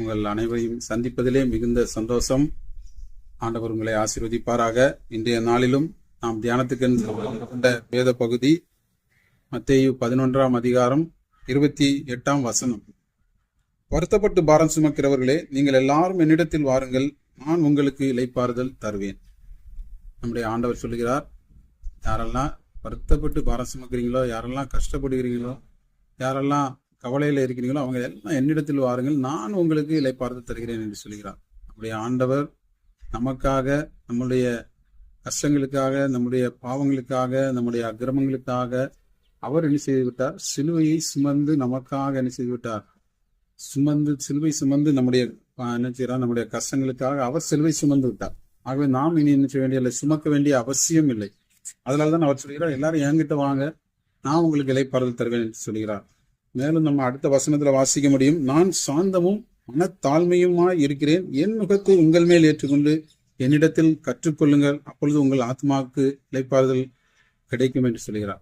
உங்கள் அனைவரையும் சந்திப்பதிலே மிகுந்த சந்தோஷம். ஆண்டவர் உங்களை ஆசீர்வதிப்பாராக. இன்றைய நாளிலும் நாம் தியானத்துக்கு கொண்ட வேத பகுதி மத்தேயு 11ஆம் அதிகாரம் 28ஆம் வசனம். வருத்தப்பட்டு பாரம் சுமக்கிறவர்களே, நீங்கள் எல்லாரும் என்னிடத்தில் வாருங்கள், நான் உங்களுக்கு இளைப்பாறுதல் தருவேன். நம்முடைய ஆண்டவர் சொல்லுகிறார், யாரெல்லாம் வருத்தப்பட்டு பாரம் சுமக்கிறீங்களோ, யாரெல்லாம் கஷ்டப்படுகிறீங்களோ, யாரெல்லாம் கவலையில் இருக்கிறீங்களோ, அவங்க எல்லாம் என்னிடத்தில் வாருங்கள், நான் உங்களுக்கு இளைப்பாறுதல் தருகிறேன் என்று சொல்கிறார். நம்முடைய ஆண்டவர் நமக்காக, நம்முடைய கஷ்டங்களுக்காக, நம்முடைய பாவங்களுக்காக, நம்முடைய அக்கிரமங்களுக்காக அவர் என்ன செய்து விட்டார்? சிலுவையை சுமந்து நமக்காக என்ன செய்து விட்டார்? சிலுவை சுமந்து நம்முடைய என்ன செய்யறார்? நம்முடைய கஷ்டங்களுக்காக அவர் சிலுவை சுமந்து விட்டார். ஆகவே நாம் இனி என்ன செய்ய வேண்டிய, சுமக்க வேண்டிய அவசியம் இல்லை. அதனால்தான் அவர் சொல்கிறார், எல்லாரும் என்கிட்ட வாங்க, நான் உங்களுக்கு இளைப்பாறுதல் தருவேன் என்று சொல்கிறார். மேலும் நம்ம அடுத்த வசனத்துல வாசிக்க முடியும், நான் சாந்தமும் மனத்தாழ்மையுமாய் இருக்கிறேன், என் முகத்தை உங்கள் மேல் ஏற்றுக்கொண்டு என்னிடத்தில் கற்றுக்கொள்ளுங்கள், அப்பொழுது உங்கள் ஆத்மாவுக்கு இளைப்பாறுதல் கிடைக்கும் என்று சொல்கிறார்.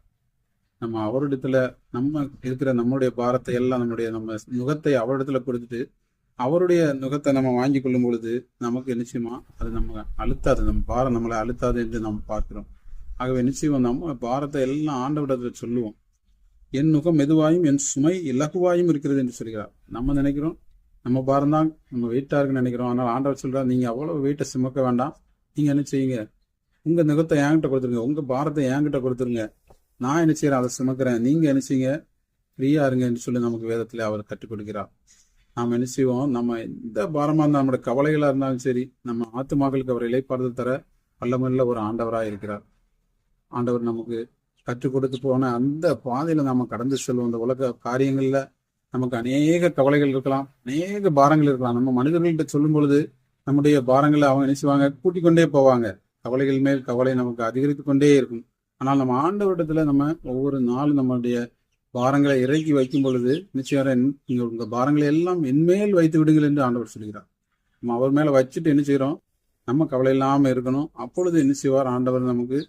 நம்ம அவரிடத்துல நம்ம இருக்கிற நம்முடைய பாரத்தை எல்லாம், நம்ம நுகத்தை அவரிடத்துல கொடுத்துட்டு அவருடைய நுகத்தை நம்ம வாங்கி கொள்ளும் பொழுது நமக்கு நிச்சயமா அது நம்ம அழுத்தாது, நம்ம பாரம் நம்மளை அழுத்தாது என்று நம்ம பார்க்கிறோம். ஆகவே நிச்சயம் நம்ம பாரத்தை எல்லாம் ஆண்டவரிடத்துல சொல்லுவோம். என் நுகம் மெதுவாயும் என் சுமை இலகுவாயும் இருக்கிறது என்று சொல்கிறார். நம்ம நினைக்கிறோம் நம்ம பாரம் தான் நம்ம வெயிட்டா இருக்குன்னு நினைக்கிறோம். ஆனால் ஆண்டவர் சொல்றார், நீங்க அவ்வளவு வெயிட்டை சுமக்க வேண்டாம், நீங்க என்ன செய்யுங்க, உங்க நுகத்தை என்கிட்ட கொடுத்துருங்க, உங்க பாரத்தை என்கிட்ட கொடுத்துருங்க, நான் என்ன செய்யறேன் அதை சுமக்கிறேன், நீங்க என்ன செய்யுங்க, ஃப்ரீயா இருங்க என்று சொல்லி நமக்கு வேதத்துல அவர் கற்றுக் கொடுக்கிறார். நாம் என்ன செய்வோம், நம்ம எந்த பாரமா இருந்தாலும், நம்முடைய கவலைகளா இருந்தாலும் சரி, நம்ம ஆத்துமாக்களுக்கு அவர் இளைப்பாறுதல் தர வல்லமையுள்ள ஒரு ஆண்டவராக இருக்கிறார். ஆண்டவர் நமக்கு கற்றுக் கொடுத்து போன அந்த பாதையில நாம கடந்து செல்வோம். அந்த உலக காரியங்கள்ல நமக்கு அநேக கவலைகள் இருக்கலாம், அநேக பாரங்கள் இருக்கலாம். நம்ம மனிதர்கள்ட்ட சொல்லும் பொழுது நம்முடைய பாரங்களை அவங்க நினைச்சுவாங்க, கூட்டிக் கொண்டே போவாங்க. கவலைகள் மேல் கவலை நமக்கு அதிகரித்து கொண்டே இருக்கும். ஆனால் நம்ம ஆண்டவரிடத்துல நம்ம ஒவ்வொரு நாளும் நம்மளுடைய பாரங்களை இறக்கி வைக்கும் பொழுது நிச்சயம் நீங்க உங்க பாரங்களை எல்லாம் என்மேல் வைத்து விடுங்கள் என்று ஆண்டவர் சொல்கிறார். நம்ம அவர் மேல வச்சுட்டு என்ன செய்யறோம், நம்ம கவலை இல்லாம இருக்கணும். அப்பொழுது என்ன செய்வார்? ஆண்டவர் நமக்கு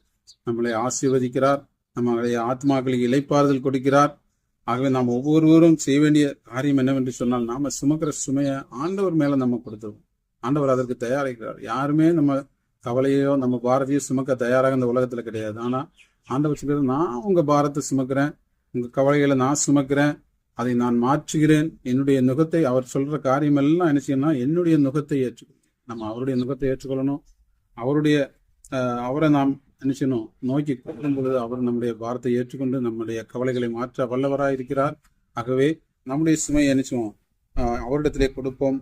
நம்மளை ஆசீர்வதிக்கிறார், நம்மளுடைய ஆத்மாக்களுக்கு இளைப்பாறுதல் கொடுக்கிறார். ஆகவே நாம் ஒவ்வொருவரும் செய்ய வேண்டிய காரியம் என்னவென்று சொன்னால், நாம சுமக்கிற சுமையை ஆண்டவர் மேல நம்ம கொடுத்துருவோம். ஆண்டவர் அதற்கு தயாரிக்கிறார். யாருமே நம்ம கவலையோ நம்ம பாரத்தையோ சுமக்க தயாராக இந்த உலகத்துல கிடையாது. ஆனா ஆண்டவர் சொல்றாரு, நான் உங்க பாரத்தை சுமக்கிறேன், உங்க கவலைகளை நான் சுமக்கிறேன், அதை நான் மாற்றுகிறேன். என்னுடைய நுகத்தை, அவர் சொல்ற காரியம் எல்லாம் என்ன செய்யணும்னா, என்னுடைய நுகத்தை ஏற்றுக்கணும். நம்ம அவருடைய நுகத்தை ஏற்றுக்கொள்ளணும். அவரை நாம் என்ன செய்யணும், நோக்கி கூடும் பொழுது அவர் நம்முடைய பாரத்தை ஏற்றுக்கொண்டு நம்முடைய கவலைகளை மாற்ற வல்லவராக இருக்கிறார். ஆகவே நம்முடைய சுமையை என்ன செய்வோம், அவரிடத்திலே கொடுப்போம்.